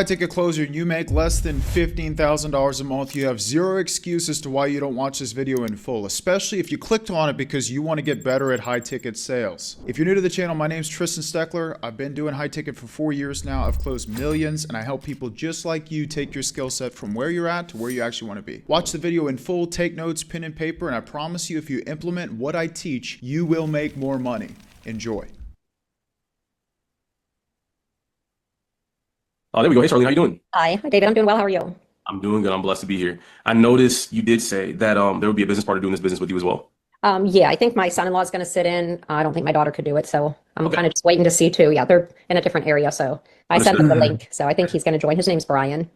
Ticket closer, you make less than $15,000 a month. You have zero excuse as to why you don't watch this video in full, especially if you clicked on it because you want to get better at high ticket sales. If you're new to the channel, my name's Tristan Steckler. I've been doing high ticket for 4 years now. I've closed millions and I help people just like you take your skill set from where you're at to where you actually want to be. Watch the video in full, take notes, pen and paper, and I promise you if you implement what I teach, you will make more money. Enjoy. Oh, there we go. Hey, Charlene, how you doing? Hi, David. I'm doing well. How are you? I'm doing good. I'm blessed to be here. I noticed you did say that there would be a business partner doing this business with you as well. Yeah, I think my son-in-law is going to sit in. I don't think my daughter could do it, so I'm Okay, kind of just waiting to see too. Yeah, they're in a different area, so I sent them the understood. link. So I think he's going to join. His name's Brian.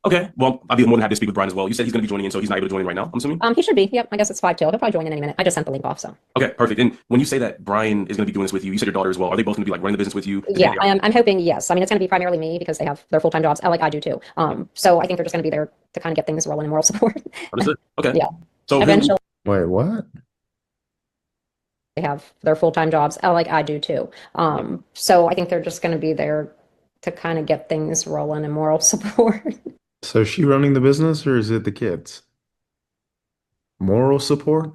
Okay, well, I'll be more than happy to speak with Brian as well. You said he's going to be joining in, so he's not able to join in right now, I'm assuming? He should be. Yep, I guess it's 5 till. He'll probably join in any minute. I just sent the link off, so Okay, perfect. And when you say that Brian is going to be doing this with you, you said your daughter as well. Are they both going to be like running the business with you? yeah, I'm hoping yes. I mean, it's going to be primarily me because they have their full-time jobs, like I do too. So I think they're just going to be there to kind of get things rolling and moral support. Understood. Okay. Yeah, So eventually Wait, what? they have their full-time jobs, like I do too. So I think they're just going to be there to kind of get things rolling and moral support. So is she running the business or is it the kids? Moral support?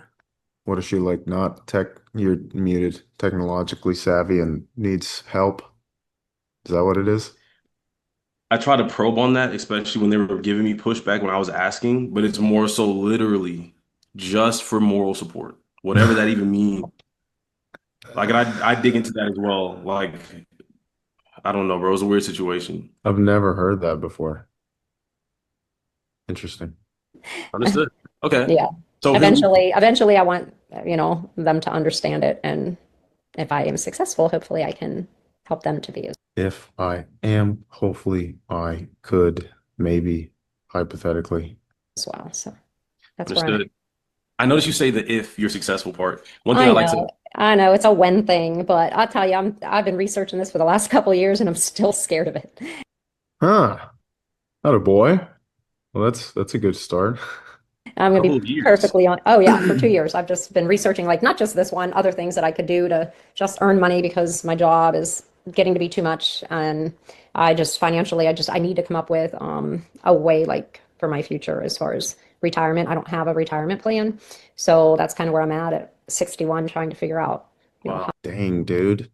What is she like not tech you're muted, technologically savvy and needs help? Is that what it is? I try to probe on that, especially when they were giving me pushback when I was asking, but it's more so literally just for moral support, whatever that even means. Like, and I dig into that as well. Like, I don't know, bro. It was a weird situation. I've never heard that before. Interesting. Understood. Okay. Yeah. So who? Eventually I want, them to understand it. And if I am successful, hopefully I can help them to be If I am, hopefully I could, maybe, hypothetically. as well. So that's where I'm at. Understood. I noticed you say the if you're successful part. One thing I I like to, know, I know it's a when thing, but I'll tell you, I've been researching this for the last couple of years and I'm still scared of it. Huh. Not a boy. Well, that's a good start. I'm going to couple be of years. perfectly on. Oh yeah, for 2 years, I've just been researching, like not just this one, other things that I could do to just earn money because my job is getting to be too much, and I just financially, I need to come up with a way like for my future as far as retirement. I don't have a retirement plan, so that's kind of where I'm at 61, trying to figure out, Wow. how. Dang, dude.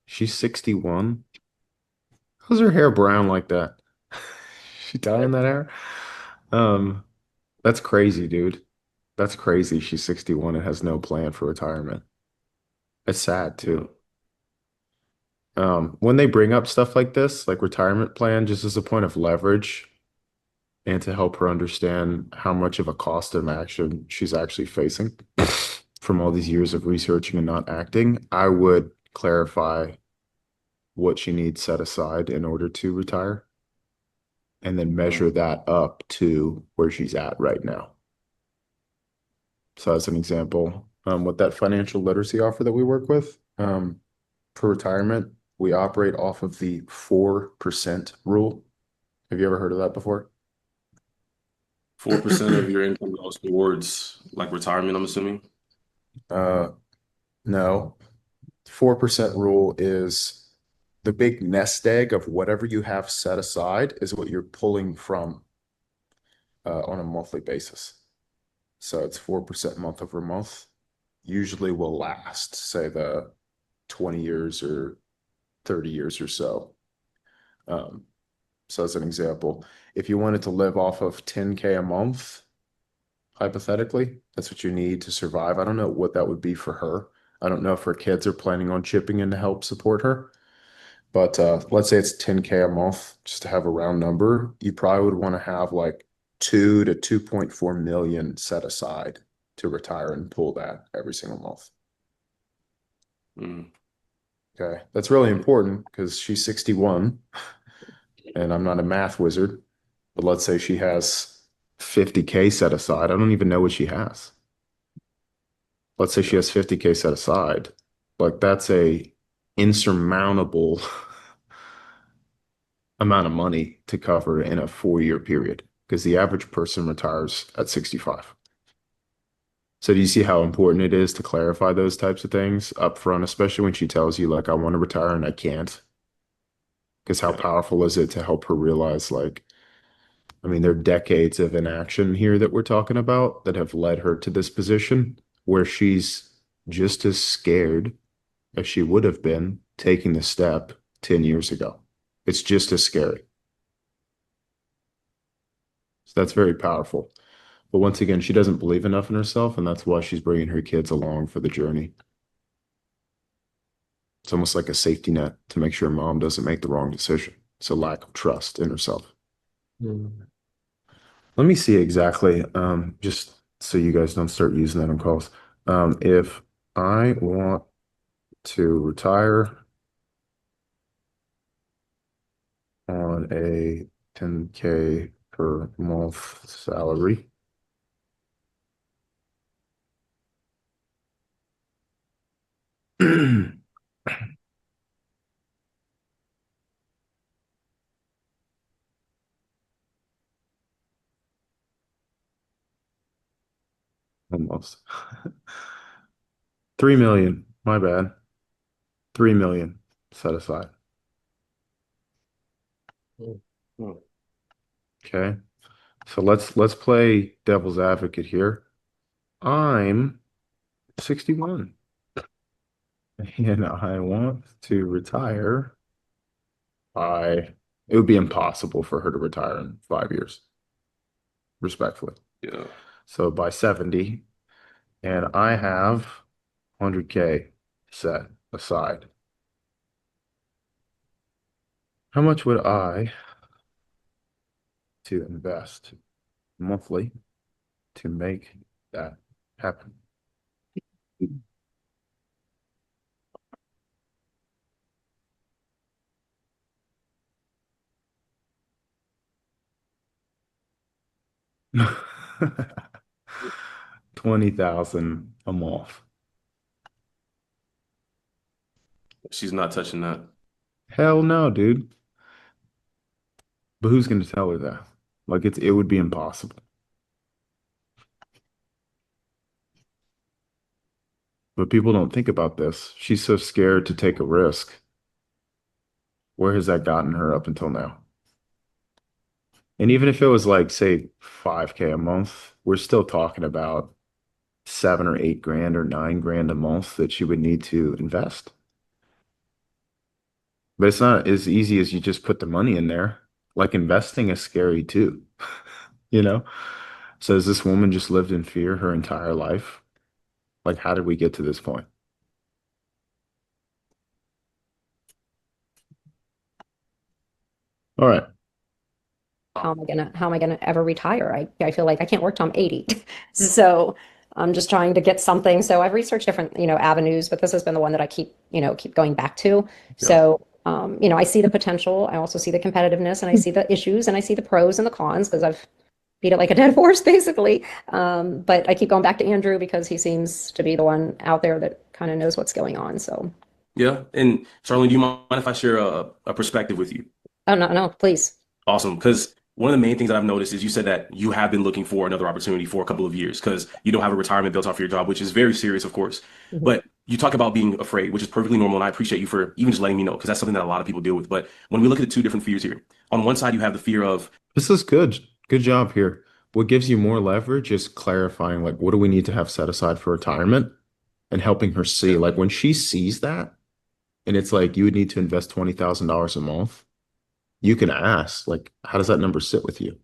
She's 61. How's her hair brown like that? She dyeing that hair? Um, that's crazy, dude. That's crazy. She's 61 and has no plan for retirement. It's sad too. When they bring up stuff like this, like retirement plan, just as a point of leverage and to help her understand how much of a cost of action she's actually facing from all these years of researching and not acting, I would clarify what she needs set aside in order to retire and then measure that up to where she's at right now. So as an example, with that financial literacy offer that we work with, for retirement, we operate off of the 4% rule. Have you ever heard of that before? 4% of your income goes towards like retirement, I'm assuming. Uh, no. 4% rule is the big nest egg of whatever you have set aside is what you're pulling from on a monthly basis. So it's 4% month over month. Usually will last, say the 20 years or 30 years or so. So as an example, if you wanted to live off of 10K a month, hypothetically, that's what you need to survive. I don't know what that would be for her. I don't know if her kids are planning on chipping in to help support her. But let's say it's 10K a month, just to have a round number. You probably would want to have like 2 to 2.4 million set aside to retire and pull that every single month. Mm. Okay, that's really important because she's 61 and I'm not a math wizard. But let's say she has 50K set aside. I don't even know what she has. Let's say she has 50K set aside. Like that's a insurmountable amount of money to cover in a 4 year period because the average person retires at 65. So do you see how important it is to clarify those types of things up front, especially when she tells you like I want to retire and I can't? Because how Yeah. powerful is it to help her realize, like, I mean, there are decades of inaction here that we're talking about that have led her to this position where she's just as scared as she would have been taking the step 10 years ago. It's just as scary. So that's very powerful. But once again, she doesn't believe enough in herself, and that's why she's bringing her kids along for the journey. It's almost like a safety net to make sure mom doesn't make the wrong decision. It's a lack of trust in herself. Let me see exactly, just so you guys don't start using that on calls. If I want to retire on a 10K per month salary, almost 3 million, my bad. 3 million set aside. Hmm. Okay. So let's play devil's advocate here. I'm 61 and I want to retire by it would be impossible for her to retire in 5 years, respectfully. Yeah. So by 70, and I have 100K set aside. How much would I to invest monthly to make that happen? $20,000 a month. She's not touching that. Hell no, dude. But who's going to tell her that? Like it would be impossible. But people don't think about this. She's so scared to take a risk. Where has that gotten her up until now? And even if it was like, say, 5K a month, we're still talking about 7 or 8 grand or 9 grand a month that she would need to invest. But it's not as easy as you just put the money in there. Like investing is scary too, you know? So has this woman just lived in fear her entire life? Like, how did we get to this point? All right. How am I gonna ever retire? I feel like I can't work till I'm 80. So I'm just trying to get something. So I've researched different, avenues, but this has been the one that I keep going back to. Yeah. So I see the potential. I also see the competitiveness and I see the issues and I see the pros and the cons because I've beat it like a dead horse basically. But I keep going back to Andrew because he seems to be the one out there that kind of knows what's going on. So Yeah. And Charlene, do you mind if I share a perspective with you? oh no, please. Awesome. Because one of the main things that I've noticed is you said that you have been looking for another opportunity for a couple of years because you don't have a retirement built off your job, which is very serious, of course. Mhm. But you talk about being afraid, which is perfectly normal. And I appreciate you for even just letting me know because that's something that a lot of people deal with. But when we look at the two different fears here, on one side, you have the fear of, This is good. Good job here. What gives you more leverage is clarifying, like, what do we need to have set aside for retirement and helping her see, like, when she sees that, and it's like, you would need to invest $20,000 a month, you can ask, like, how does that number sit with you?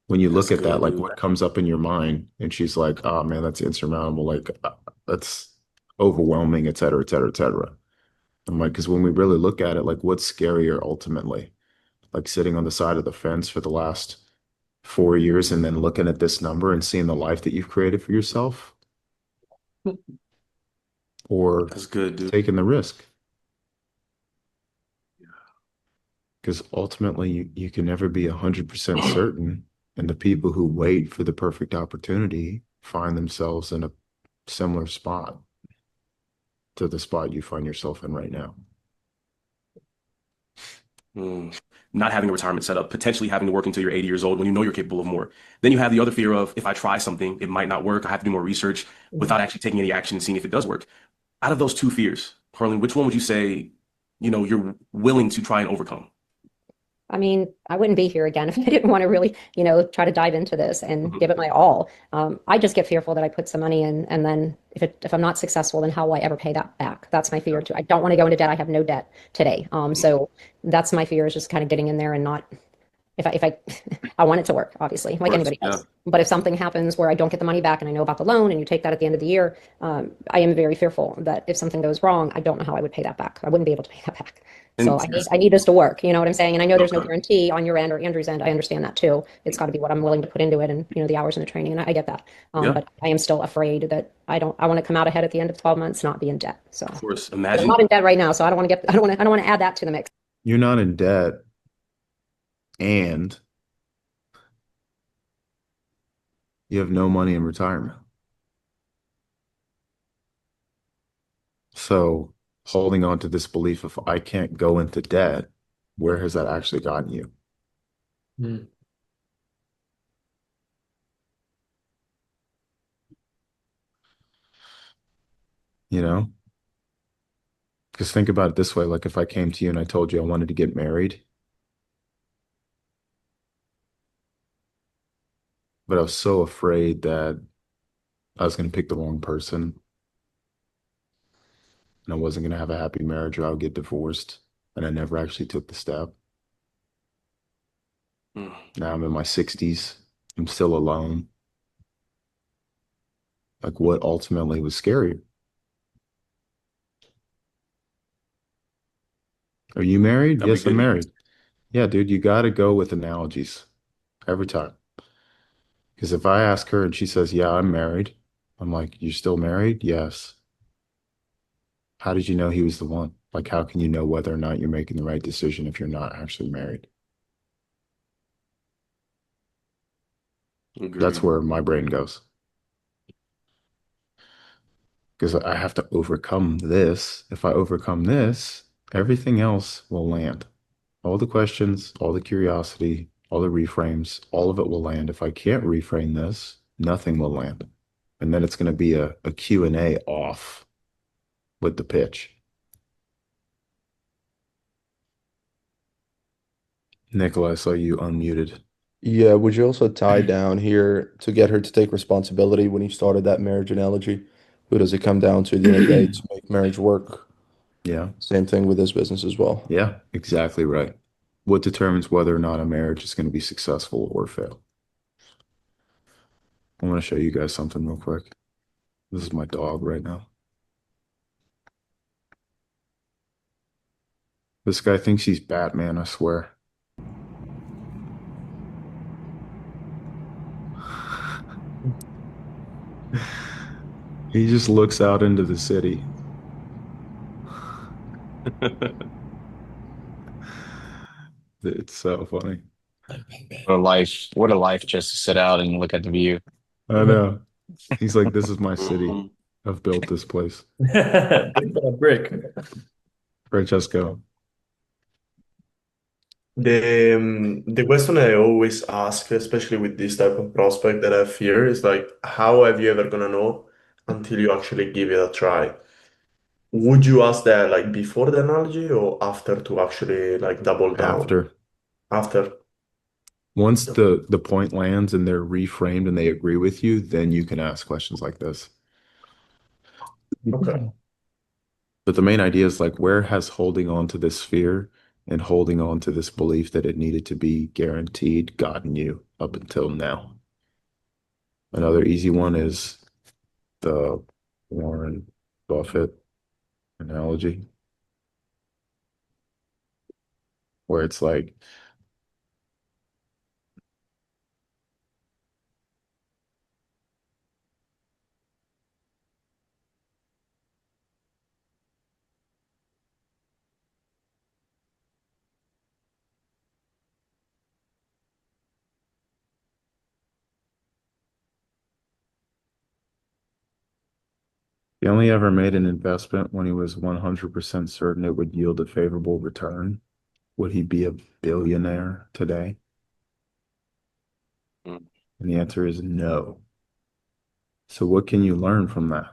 When you look That's at that, good, like, dude. what comes up in your mind? And she's like, oh man, that's insurmountable. Like, that's overwhelming, et cetera, et cetera, et cetera. I'm like, because when we really look at it, like, what's scarier ultimately? Like sitting on the side of the fence for the last 4 years and then looking at this number and seeing the life that you've created for yourself, or That's good, dude. taking the risk. Because ultimately, you can never be 100% certain. And the people who wait for the perfect opportunity find themselves in a similar spot to the spot you find yourself in right now. Not having a retirement set up, potentially having to work until you're 80 years old when you know you're capable of more. Then you have the other fear of if I try something, it might not work. I have to do more research without actually taking any action and seeing if it does work. Out of those two fears, Harleen, which one would you say you're willing to try and overcome. I mean, I wouldn't be here again if I didn't want to really, try to dive into this and give it my all. I just get fearful that I put some money in, and then if I'm not successful, then how will I ever pay that back? That's my fear too. I don't want to go into debt. I have no debt today. So that's my fear, is just kind of getting in there and not, if I I want it to work, obviously, like Of course, anybody yeah. does. But if something happens where I don't get the money back and I know about the loan and you take that at the end of the year, I am very fearful that if something goes wrong, I don't know how I would pay that back. I wouldn't be able to pay that back. So And I need this to work. You know what I'm saying? And I know there's no okay. guarantee on your end or Andrew's end. I understand that too. It's got to be what I'm willing to put into it, and the hours and the training, and I get that. Yeah, But I am still afraid that I want to come out ahead at the end of 12 months, not be in debt. So, of course. but I'm not in debt right now, so I don't want to add that to the mix. You're not in debt, and you have no money in retirement. So holding on to this belief of I can't go into debt, where has that actually gotten you? Mm. You know? Because think about it this way, like if I came to you and I told you I wanted to get married, but I was so afraid that I was going to pick the wrong person and I wasn't going to have a happy marriage or I would get divorced, and I never actually took the step. Mm. Now I'm in my 60s. I'm still alone. Like what ultimately was scarier? Are you married? That'd be Yes, I'm good. married. Yeah, dude, you got to go with analogies every time. Because if I ask her and she says, yeah, I'm married, I'm like, you're still married? Yes. How did you know he was the one? Like, how can you know whether or not you're making the right decision if you're not actually married? That's Agreed. where my brain goes. Because I have to overcome this. If I overcome this, everything else will land. All the questions, all the curiosity, all the reframes, all of it will land. If I can't reframe this, nothing will land. And then it's going to be a Q&A off with the pitch. Nicola, I saw you unmuted. Yeah, would you also tie down here to get her to take responsibility when you started that marriage analogy? Who does it come down to at the end of the day to make marriage work? Yeah, Same thing with this business as well. yeah, exactly right. What determines whether or not a marriage is going to be successful or fail? I want to show you guys something real quick. This is my dog right now. This guy thinks he's Batman, I swear. He just looks out into the city. It's so funny. What a life just to sit out and look at the view. I know. He's like, this is my city. Mhm. I've built this place. Brick by brick. Francesco. The question I always ask, especially with this type of prospect that I have here, is like, how have you ever gonna know until you actually give it a try? Would you ask that like before the analogy or after to actually like double down? After. After. Once the point lands and they're reframed and they agree with you, then you can ask questions like this. Okay. But the main idea is like, where has holding on to this fear and holding on to this belief that it needed to be guaranteed gotten you up until now? Another easy one is the Warren Buffett analogy, where it's like, he only ever made an investment when he was 100% certain it would yield a favorable return. Would he be a billionaire today? Mm. And the answer is no. So what can you learn from that?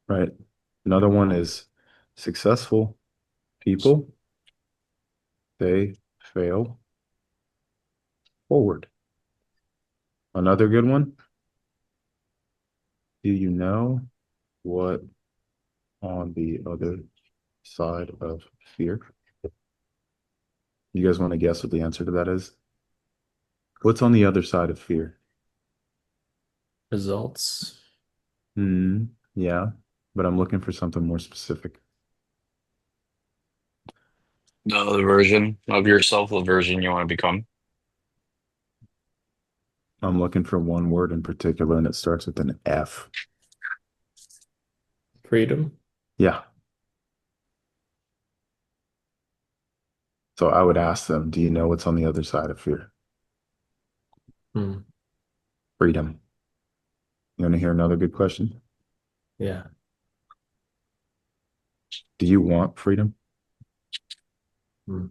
Right? Another one is Successful people, they fail forward. Another good one. Do you know what on the other side of fear? You guys want to guess what the answer to that is? What's on the other side of fear? Results. Yeah, but I'm looking for something more specific. The version of yourself, the version you want to become. I'm looking for one word in particular, and it starts with an F. Freedom. Yeah. So I would ask them, do you know what's on the other side of fear? Hmm. Freedom. You want to hear another good question? Yeah. Do you want freedom? Hmm.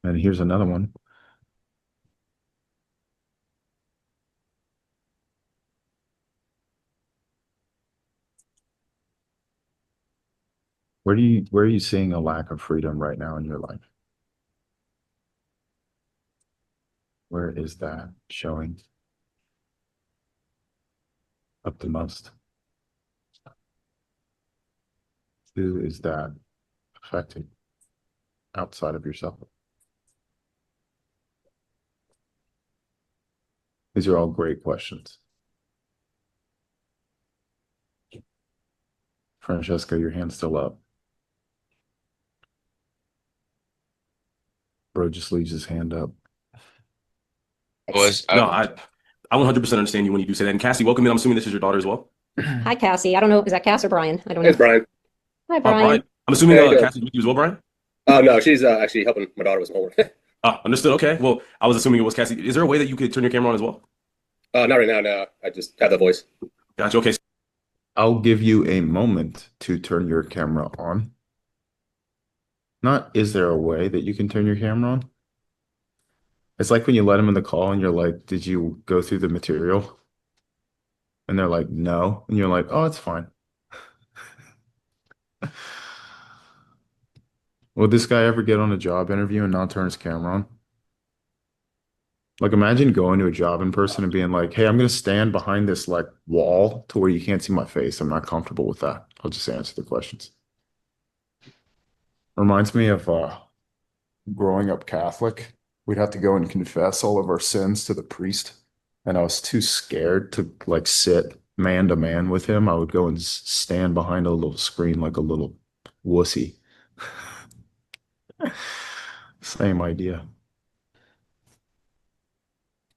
And here's another one. Where are you seeing a lack of freedom right now in your life? Where is that showing up the most? Who is that affecting outside of yourself? These are all great questions. Francesca, your hand's still up. Bro just leaves his hand up. Was No, I 100% understand you when you do say that. And Cassie, welcome in. I'm assuming this is your daughter as well. Hi, Cassie. I don't know. Is that Cass or Brian? I don't know. It's Brian. Hi, Brian. Brian. I'm assuming Hey, how you doing? Cassie's with you as well, Brian. No, she's actually helping my daughter with some homework. Understood. Okay. Well, I was assuming it was Cassie. Is there a way that you could turn your camera on as well? Not right now. No, I just have the voice. Gotcha. Okay. I'll give you a moment to turn your camera on. Not, is there a way that you can turn your camera on? It's like when you let them in the call and you're like, did you go through the material? And they're like, no. And you're like, oh, it's fine. Will this guy ever get on a job interview and not turn his camera on? Like, imagine going to a job in person and being like, hey, I'm going to stand behind this like wall to where you can't see my face. I'm not comfortable with that. I'll just answer the questions. Reminds me of growing up Catholic. We'd have to go and confess all of our sins to the priest. And I was too scared to like sit man to man with him. I would go and stand behind a little screen like a little wussy. Same idea.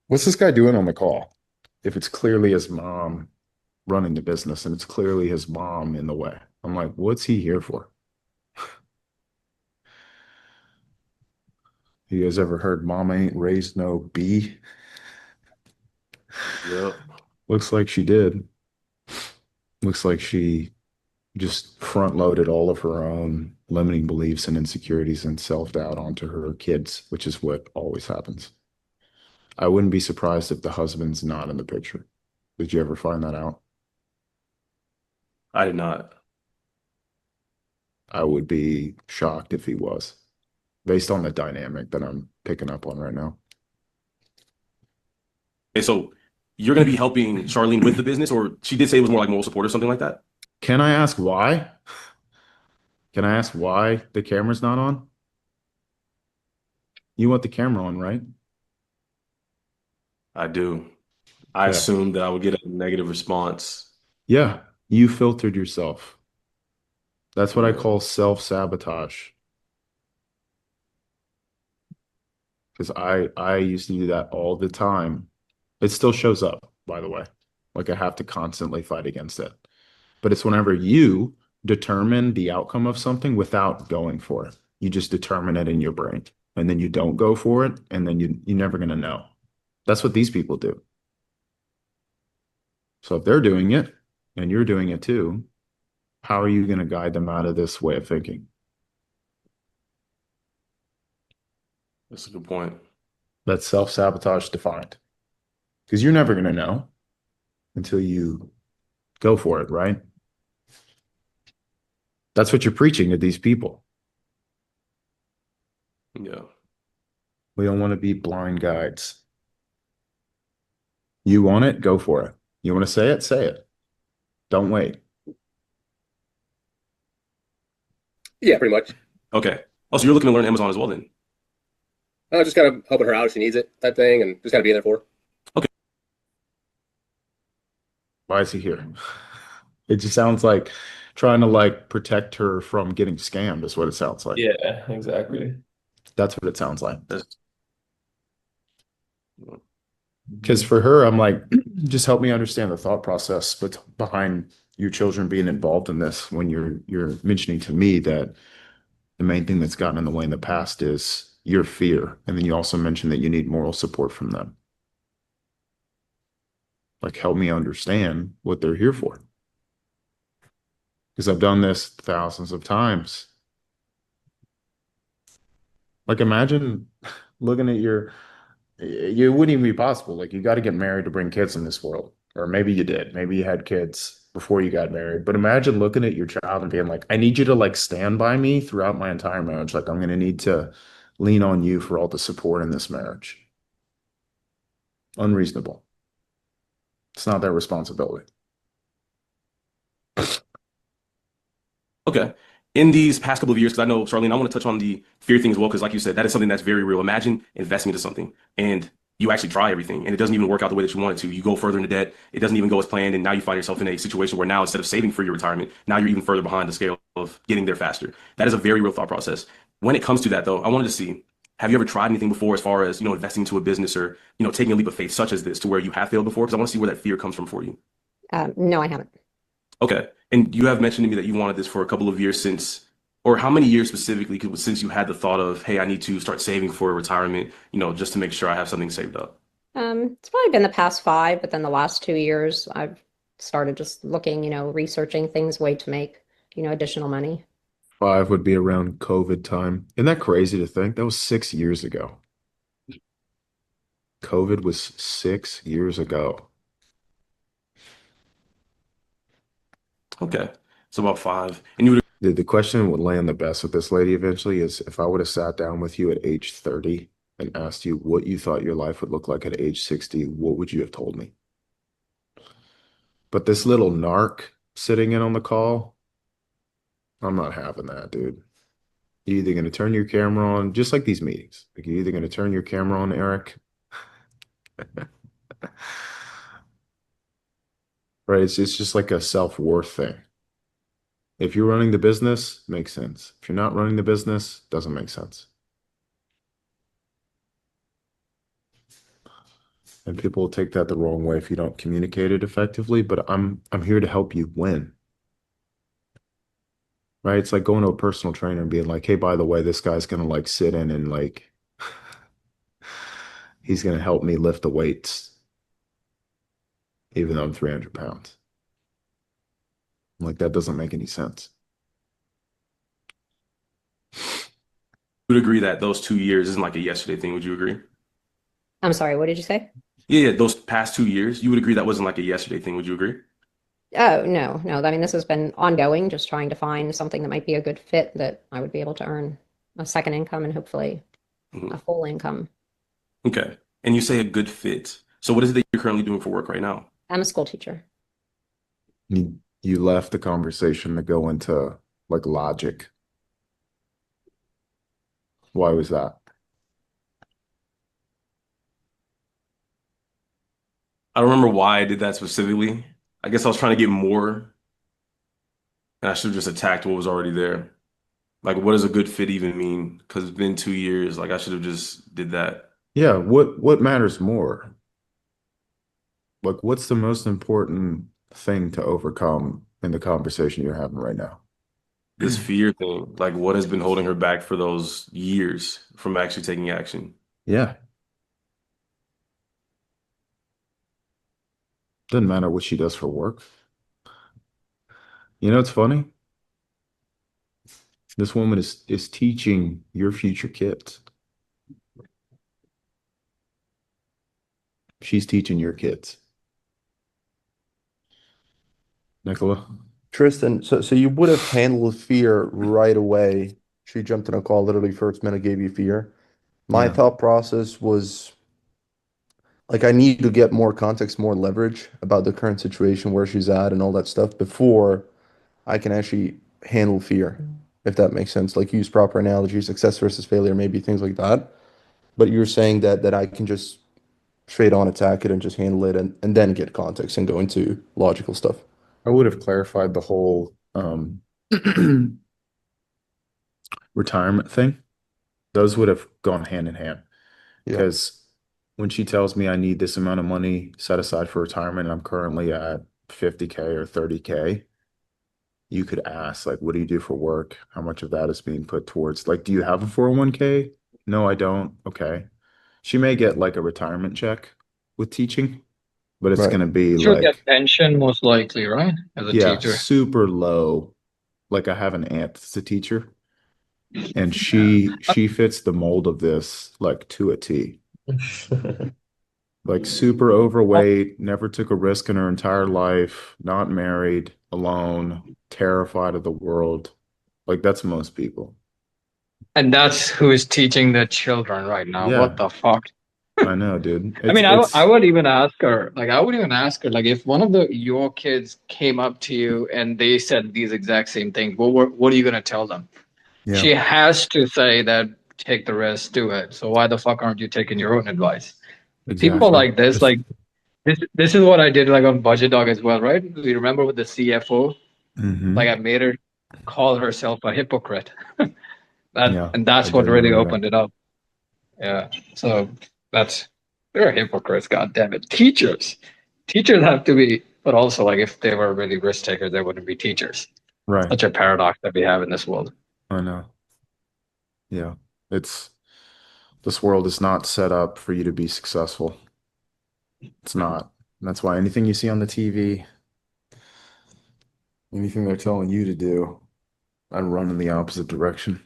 What's this guy doing on the call? If it's clearly his mom running the business and it's clearly his mom in the way, I'm like, what's he here for? You guys ever heard mama ain't raised no bee? Yep. Looks like she did. Looks like she just front loaded all of her own limiting beliefs and insecurities and self-doubt onto her kids, which is what always happens. I wouldn't be surprised if the husband's not in the picture. Did you ever find that out? I did not. I would be shocked if he was, based on the dynamic that I'm picking up on right now. Okay, so you're going to be helping Charlene with the business, or she did say it was more like moral support or something like that? Can I ask why? Can I ask why the camera's not on? You want the camera on, right? I do. I Yeah. assumed that I would get a negative response. Yeah, you filtered yourself. That's what I Yeah. call self-sabotage. Because I used to do that all the time. It still shows up, by the way. Like I have to constantly fight against it. But it's whenever you determine the outcome of something without going for it. You just determine it in your brain. And then you don't go for it, and then you're never gonna know. That's what these people do. So if they're doing it and you're doing it too, how are you going to guide them out of this way of thinking? That's a good point. That's self-sabotage defined. Because you're never going to know. until you go for it, right? That's what you're preaching to these people. Yeah. We don't want to be blind guides. You want it? Go for it. You want to say it? Say it. Don't wait. Yeah, pretty much. Okay. Oh, so you're looking to learn Amazon as well then? Just kind of helping her out if she needs it, type thing, and just kind of being there for her. Why is he here? It just sounds like trying to like protect her from getting scammed is what it sounds like. Yeah, exactly. That's what it sounds like. That's- Because for her, I'm like, just help me understand the thought process behind your children being involved in this when you're mentioning to me that the main thing that's gotten in the way in the past is your fear. And then you also mentioned that you need moral support from them. Like, help me understand what they're here for. Because I've done this thousands of times. Like, imagine looking at it wouldn't even be possible. Like, you got to get married to bring kids in this world. Or maybe you did. Maybe you had kids before you got married. But imagine looking at your child and being like, I need you to like stand by me throughout my entire marriage. Like, I'm going to need to lean on you for all the support in this marriage. Unreasonable. It's not their responsibility. Okay. In these past couple of years, because I know, Charlene, I want to touch on the fear thing as well, because like you said, that is something that's very real. Imagine investing into something and you actually try everything and it doesn't even work out the way that you want it to. You go further into debt. It doesn't even go as planned. And now you find yourself in a situation where now instead of saving for your retirement, now you're even further behind the scale of getting there faster. That is a very real thought process. When it comes to that, though, I wanted to see, have you ever tried anything before as far as, investing into a business or, taking a leap of faith such as this to where you have failed before? Because I want to see where that fear comes from for you. No, I haven't. Okay. And you have mentioned to me that you wanted this for a couple of years since, or how many years specifically, since you had the thought of, hey, I need to start saving for retirement, just to make sure I have something saved up. It's probably been the past 5, but then the last 2 years, I've started just looking, researching things, way to make, additional money. 5 would be around COVID time. Isn't that crazy to think? That was 6 years ago. COVID was 6 years ago. Okay. So about 5. And you would, The question that would land the best with this lady eventually is if I would have sat down with you at age 30 and asked you what you thought your life would look like at age 60, what would you have told me? But this little narc sitting in on the call, I'm not having that, dude. You're either going to turn your camera on, just like these meetings. Like you're either going to turn your camera on, Eric. Right? It's just like a self-worth thing. If you're running the business, makes sense. If you're not running the business, doesn't make sense. And people will take that the wrong way if you don't communicate it effectively, but I'm here to help you win. Right? It's like going to a personal trainer and being like, "Hey, by the way, this guy's going to like sit in and like he's going to help me lift the weights even though I'm 300 pounds." Like that doesn't make any sense. would agree that those 2 years isn't like a yesterday thing. Would you agree? I'm sorry, what did you say? Yeah, those past 2 years, you would agree that wasn't like a yesterday thing. Would you agree? Oh, no, no. I mean, this has been ongoing, just trying to find something that might be a good fit that I would be able to earn a second income and hopefully Mhm. a full income. Okay. And you say a good fit. So what is it that you're currently doing for work right now? I'm a school teacher. You left the conversation to go into like logic. Why was that? I don't remember why I did that specifically. I guess I was trying to get more, and I should have just attacked what was already there. Like, what does a good fit even mean? Because it's been 2 years. Like, I should have just did that. Yeah, what matters more? Like, what's the most important thing to overcome in the conversation you're having right now? This fear thing, like, what has been holding her back for those years from actually taking action? Yeah, doesn't matter what she does for work. You know, it's funny. This woman is teaching your future kids. She's teaching your kids. Nicola? Tristan, so you would have handled fear right away. She jumped in a call literally first minute, gave you fear. My Yeah. thought process was like I need to get more context, more leverage about the current situation, where she's at, and all that stuff before I can actually handle fear, if that makes sense. Like use proper analogy, success versus failure, maybe things like that. But you're saying that I can just straight on attack it and just handle it and then get context and go into logical stuff. I would have clarified the whole retirement thing. Those would have gone hand in hand. Yeah. Because when she tells me I need this amount of money set aside for retirement, and I'm currently at 50K or 30K, you could ask, like, what do you do for work? How much of that is being put towards, like, do you have a 401k? No, I don't. Okay. She may get like a retirement check with teaching, but it's Right. going to be She'll get like, pension most likely, right? As a yeah, teacher. super low. Like I have an aunt that's a teacher, and she fits the mold of this like to a T. Like super overweight, never took a risk in her entire life, not married, alone, terrified of the world. Like that's most people. And that's who is teaching the children right now. Yeah, What the fuck? I know, dude. I It's mean, I it's would even ask her, like, if one of your kids came up to you and they said these exact same things, what are you gonna tell them? yeah, She has to say that take the risk, do it. So why the fuck aren't you taking your own advice? People exactly. like this, Just like this is what I did like on Budget Dog as well, right? You remember with the CFO? Like hmm I made her call herself a hypocrite. Yeah, And I that's do what really remember that. opened it up. Yeah. So that's they're hypocrites, god damn it. Teachers. Teachers have to be, but also like if they were really risk takers, they wouldn't be teachers. Right. Such a paradox that we have in this world. I know. Yeah. It's this world is not set up for you to be successful. It's not. And that's why anything you see on the TV, anything they're telling you to do, I run in the opposite direction.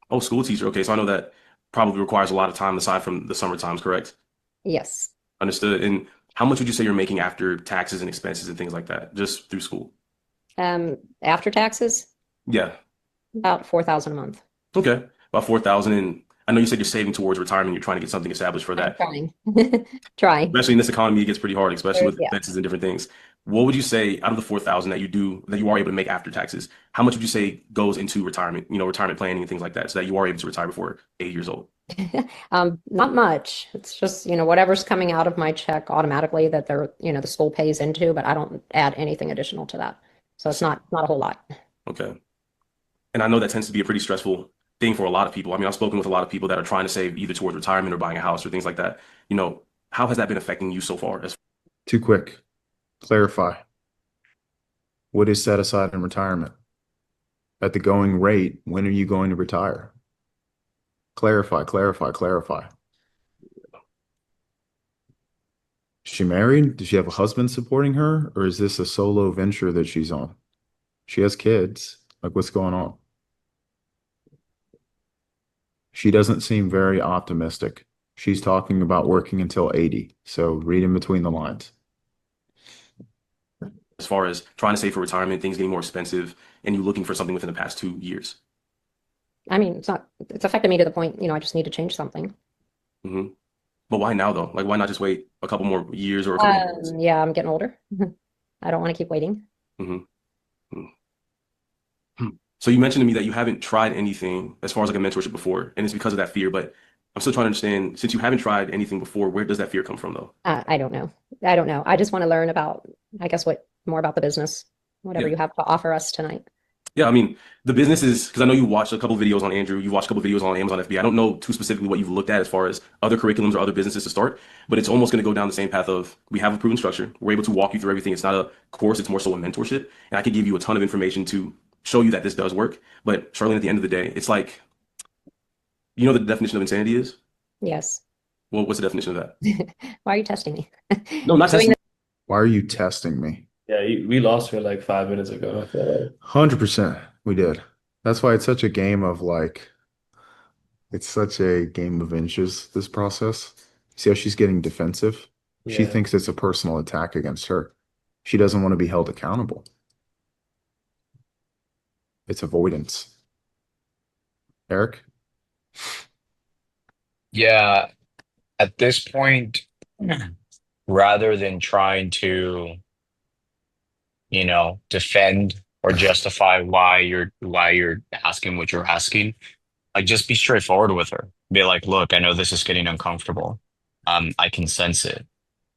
Oh, school teacher. Okay, so I know that probably requires a lot of time aside from the summer times, correct? Yes. Understood. And how much would you say you're making after taxes and expenses and things like that, just through school? After taxes, Yeah. about 4,000 a month. Okay. About 4,000. And I know you said you're saving towards retirement. You're trying to get something established for I'm that. trying. Trying. Especially in this economy, it gets pretty hard, especially with Yeah. expenses and different things. What would you say out of the 4,000 that you are able to make after taxes? How much would you say goes into retirement, retirement planning and things like that, so that you are able to retire before 80 years old? Not much. It's just, whatever's coming out of my check automatically that the school pays into, but I don't add anything additional to that. So it's not a whole lot. Okay. And I know that tends to be a pretty stressful thing for a lot of people. I mean, I've spoken with a lot of people that are trying to save either towards retirement or buying a house or things like that. How has that been affecting you so far? Too quick. Clarify. What is set aside in retirement? At the going rate, when are you going to retire? Clarify, clarify, clarify. Is she married? Does she have a husband supporting her? Or is this a solo venture that she's on? She has kids. Like, what's going on? She doesn't seem very optimistic. She's talking about working until 80. So read in between the lines. As far as trying to save for retirement, things getting more expensive, and you looking for something within the past 2 years? I mean, it's affected me to the point, I just need to change something. hmm But why now though? Like, why not just wait a couple more years or a couple more months? Yeah, I'm getting older. I don't want to keep waiting. hmm So you mentioned to me that you haven't tried anything as far as like a mentorship before, and it's because of that fear. But I'm still trying to understand, since you haven't tried anything before, where does that fear come from though? I don't know. I don't know. I just want to learn about, I guess, more about the business, whatever Yeah. you have to offer us tonight. Yeah, I mean, the business is because I know you watched a couple videos on Andrew, you watched a couple videos on Amazon FBA. I don't know too specifically what you've looked at as far as other curriculums or other businesses to start, but it's almost going to go down the same path of we have a proven structure. We're able to walk you through everything. It's not a course, it's more so a mentorship. And I can give you a ton of information to show you that this does work. But Charlene, at the end of the day, it's like, the definition of insanity is? Yes. Well, what's the definition of that? Why are you testing me? No, not Doing testing. Why are you testing me? Yeah, we lost her like 5 minutes ago. I feel like. 100% we did. That's why it's such a game of it's such a game of inches, this process. See how she's getting defensive? She Yeah. thinks it's a personal attack against her. She doesn't want to be held accountable. It's avoidance. Eric? Yeah, at this point, rather than trying to, defend or justify why you're asking what you're asking, like just be straightforward with her. Be like, look, I know this is getting uncomfortable. I can sense it.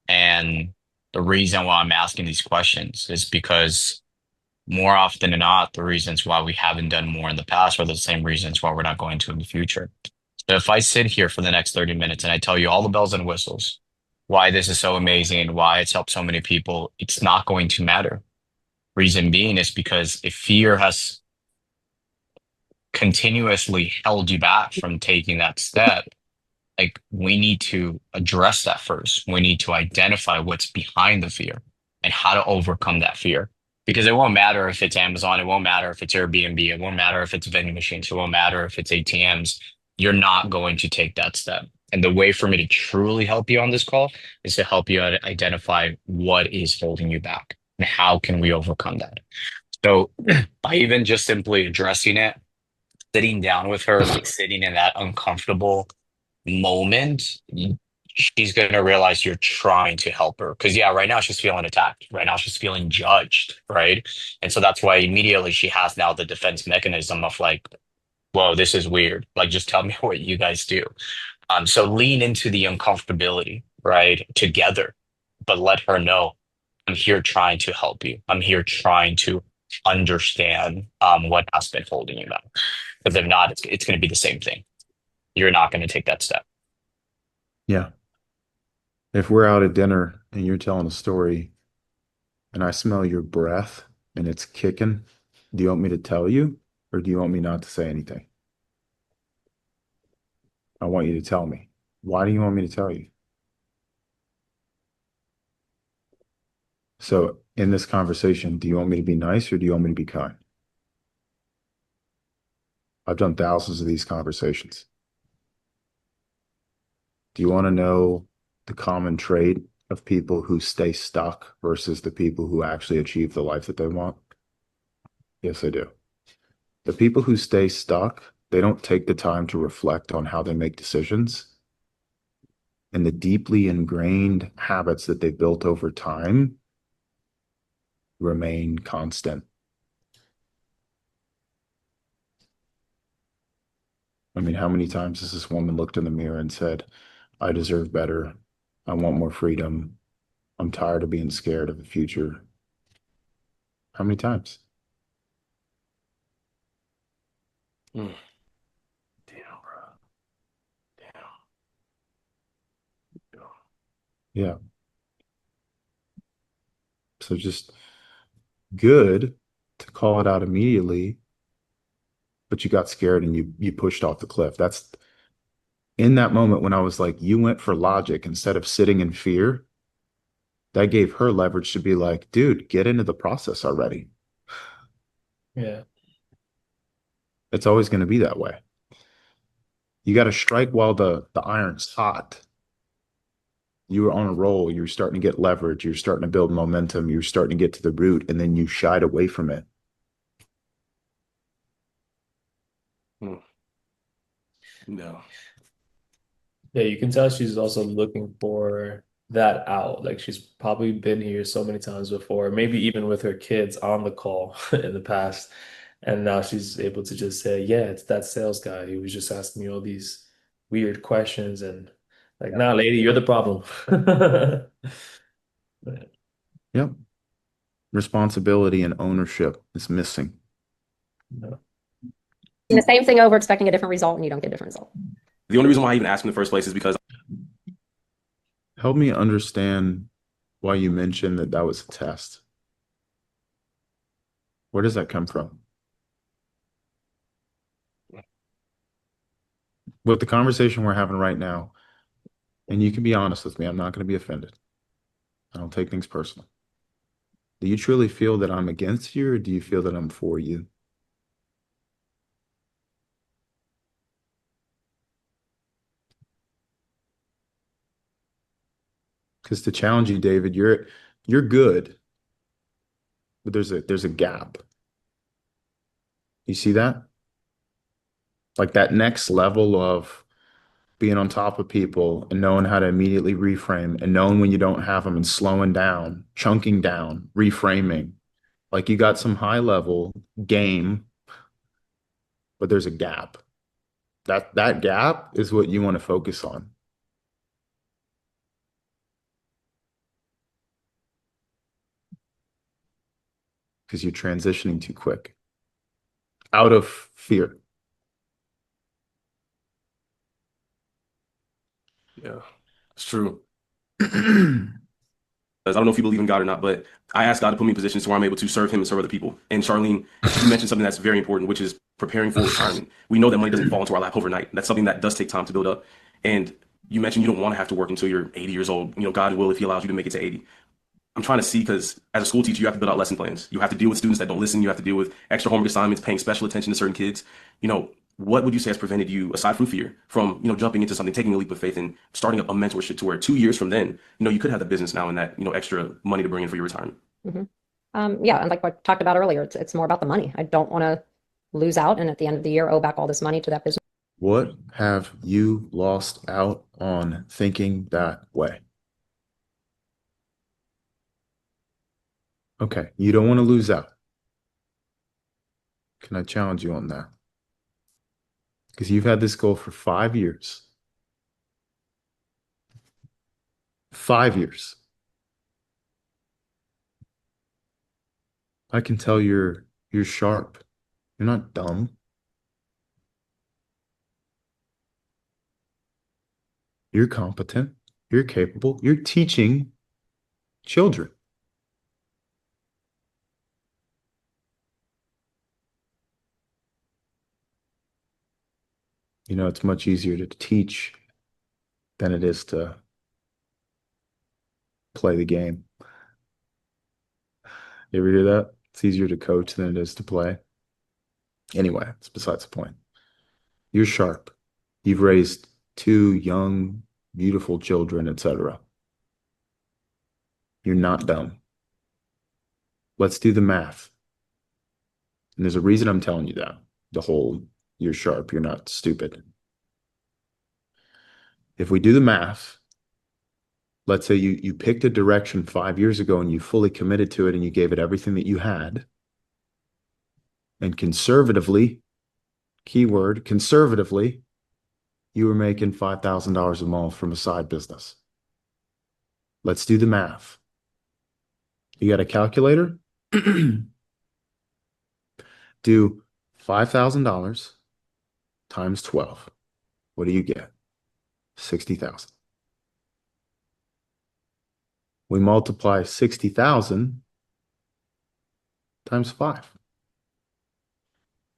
And the reason why I'm asking these questions is because more often than not, the reasons why we haven't done more in the past are the same reasons why we're not going to in the future. So if I sit here for the next 30 minutes and I tell you all the bells and whistles, why this is so amazing, why it's helped so many people, it's not going to matter. Reason being is because if fear has continuously held you back from taking that step, like we need to address that first. We need to identify what's behind the fear and how to overcome that fear. Because it won't matter if it's Amazon, it won't matter if it's Airbnb, it won't matter if it's vending machines, it won't matter if it's ATMs. You're not going to take that step. And the way for me to truly help you on this call is to help you identify what is holding you back and how can we overcome that. So by even just simply addressing it, sitting down with her, like sitting in that uncomfortable moment, she's going to realize you're trying to help her. Because, yeah, right now she's feeling attacked. Right now she's feeling judged. Right. And so that's why immediately she has now the defense mechanism of like, whoa, this is weird. Like, just tell me what you guys do. So lean into the uncomfortability, right, together, but let her know I'm here trying to help you. I'm here trying to understand what has been holding you back. Because if not, it's going to be the same thing. You're not going to take that step. Yeah. If we're out at dinner and you're telling a story and I smell your breath and it's kicking, do you want me to tell you or do you want me not to say anything? I want you to tell me. Why do you want me to tell you? So in this conversation, do you want me to be nice or do you want me to be kind? I've done thousands of these conversations. Do you want to know the common trait of people who stay stuck versus the people who actually achieve the life that they want? Yes, I do. The people who stay stuck, they don't take the time to reflect on how they make decisions. And the deeply ingrained habits that they built over time remain constant. I mean, how many times has this woman looked in the mirror and said, I deserve better. I want more freedom. I'm tired of being scared of the future. How many times? Mm. Damn, bro. Damn. Yeah. So just good to call it out immediately, but you got scared and you pushed off the cliff. That's in that moment when I was like, you went for logic instead of sitting in fear. That gave her leverage to be like, dude, get into the process already. Yeah. It's always going to be that way. You got to strike while the iron's hot. You were on a roll. You're starting to get leverage. You're starting to build momentum. You're starting to get to the root, and then you shied away from it. No. Yeah, you can tell she's also looking for that out. Like she's probably been here so many times before, maybe even with her kids on the call in the past. And now she's able to just say, yeah, it's that sales guy. He was just asking me all these weird questions and like, nah, lady, you're the problem. Yep. Responsibility and ownership is missing. No. The same thing over, expecting a different result, and you don't get a different result. The only reason why I even asked in the first place is because Help me understand why you mentioned that that was a test. Where does that come from? With the conversation we're having right now, and you can be honest with me, I'm not going to be offended. I don't take things personal. Do you truly feel that I'm against you, or do you feel that I'm for you? Because to challenge you, David, you're good. but there's a gap. You see that? Like that next level of being on top of people and knowing how to immediately reframe and knowing when you don't have them and slowing down, chunking down, reframing. Like you got some high level game, but there's a gap. That gap is what you want to focus on. Because you're transitioning too quick. Out of fear. Yeah, it's true. I don't know if you believe in God or not, but I ask God to put me in positions where I'm able to serve Him and serve other people. And Charlene, you mentioned something that's very important, which is preparing for retirement. We know that money doesn't fall into our lap overnight. That's something that does take time to build up. And you mentioned you don't want to have to work until you're 80 years old. You know, God will if He allows you to make it to 80. I'm trying to see because as a school teacher, you have to build out lesson plans. You have to deal with students that don't listen. You have to deal with extra homework assignments, paying special attention to certain kids. You know, what would you say has prevented you, aside from fear, from, jumping into something, taking a leap of faith and starting up a mentorship to where 2 years from then, you could have the business now and that, extra money to bring in for your retirement? Mhm. Yeah, and like what I talked about earlier, it's more about the money. I don't want to lose out and at the end of the year owe back all this money to that business. What have you lost out on thinking that way? Okay, you don't want to lose out. Can I challenge you on that? Because you've had this goal for 5 years. 5 years. I can tell you're sharp. You're not dumb. You're competent. You're capable. You're teaching children. It's much easier to teach than it is to play the game. You ever hear that? It's easier to coach than it is to play. Anyway, it's besides the point. You're sharp. You've raised two young, beautiful children, etc. You're not dumb. Let's do the math. And there's a reason I'm telling you that. The whole, you're sharp, you're not stupid. If we do the math, let's say you picked a direction 5 years ago and you fully committed to it and you gave it everything that you had. And conservatively, keyword, conservatively, you were making $5,000 a month from a side business. Let's do the math. You got a calculator? Do $5,000 times 12. What do you get? 60,000. We multiply 60,000 times 5.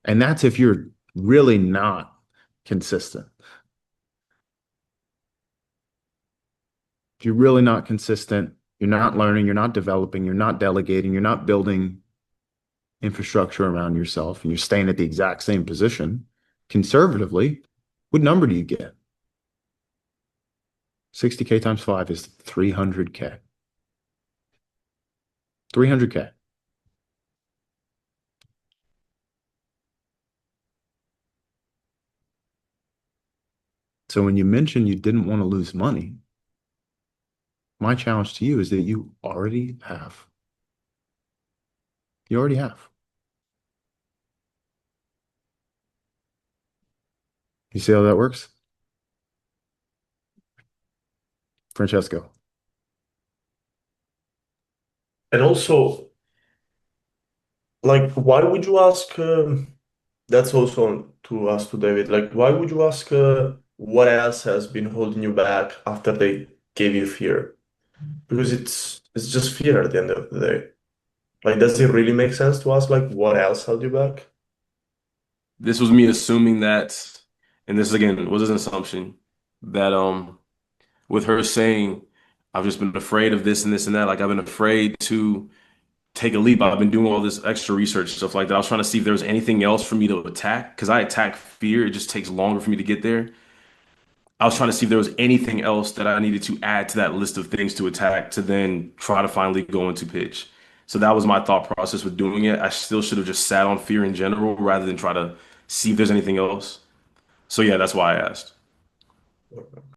And that's if you're really not consistent. If you're really not consistent, you're not learning, you're not developing, you're not delegating, you're not building infrastructure around yourself, and you're staying at the exact same position, conservatively, what number do you get? 60K times 5 is 300K. 300K. So when you mentioned you didn't want to lose money, my challenge to you is that you already have. You already have. You see how that works? Francesco. And also, like, why would you ask? That's also to ask to David. Like, why would you ask what else has been holding you back after they gave you fear? Because it's just fear at the end of the day. Like, does it really make sense to ask like what else held you back? This was me assuming that, and this again was an assumption that with her saying, I've just been afraid of this and this and that. Like I've been afraid to take a leap. I've been doing all this extra research, stuff like that. I was trying to see if there was anything else for me to attack because I attack fear. It just takes longer for me to get there. I was trying to see if there was anything else that I needed to add to that list of things to attack to then try to finally go into pitch. So that was my thought process with doing it. I still should have just sat on fear in general rather than try to see if there's anything else. So yeah, that's why I asked.